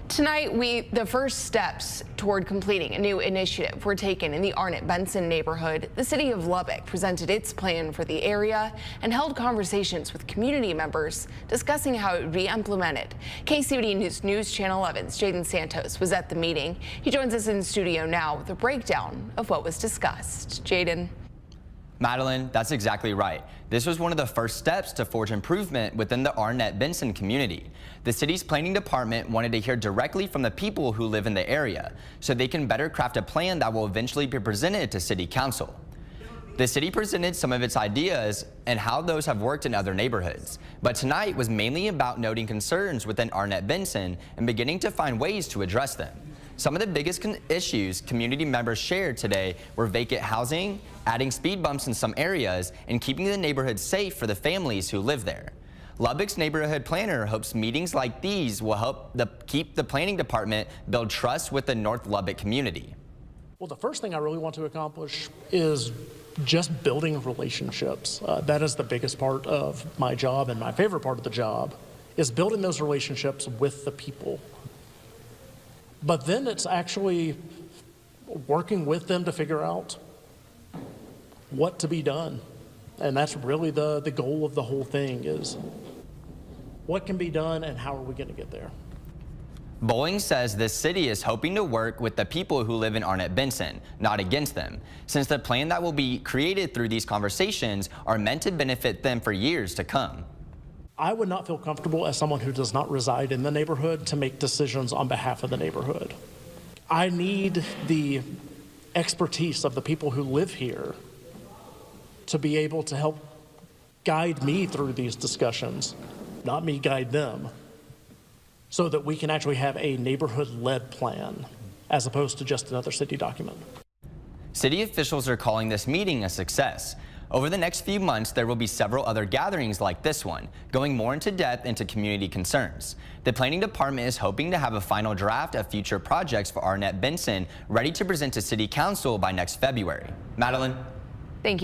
Tonight, the first steps toward completing a new initiative were taken in the Arnett Benson neighborhood. The city of Lubbock presented its plan for the area and held conversations with community members discussing how it would be implemented. KCBD News Channel 11's Jaden Santos was at the meeting. He joins us in studio now with a breakdown of what was discussed. Jaden. Madeline, that's exactly right. This was one of the first steps to forge improvement within the Arnett Benson community. The city's planning department wanted to hear directly from the people who live in the area so they can better craft a plan that will eventually be presented to city council. The city presented some of its ideas and how those have worked in other neighborhoods. But tonight was mainly about noting concerns within Arnett Benson and beginning to find ways to address them. Some of the biggest issues community members shared today were vacant housing, adding speed bumps in some areas, and keeping the neighborhood safe for the families who live there. Lubbock's neighborhood planner hopes meetings like these will help keep the planning department build trust with the North Lubbock community. Well, the first thing I really want to accomplish is just building relationships. That is the biggest part of my job, and my favorite part of the job is building those relationships with the people. But then it's actually working with them to figure out what to be done. And that's really the goal of the whole thing, is what can be done and how are we going to get there. Bowling says this city is hoping to work with the people who live in Arnett Benson, not against them, since the plan that will be created through these conversations are meant to benefit them for years to come. I would not feel comfortable as someone who does not reside in the neighborhood to make decisions on behalf of the neighborhood. I need the expertise of the people who live here to be able to help guide me through these discussions, not me guide them, so that we can actually have a neighborhood-led plan as opposed to just another city document. City officials are calling this meeting a success. Over the next few months, there will be several other gatherings like this one, going more into depth into community concerns. The planning department is hoping to have a final draft of future projects for Arnett Benson ready to present to city council by next February. Madeline? Thank you.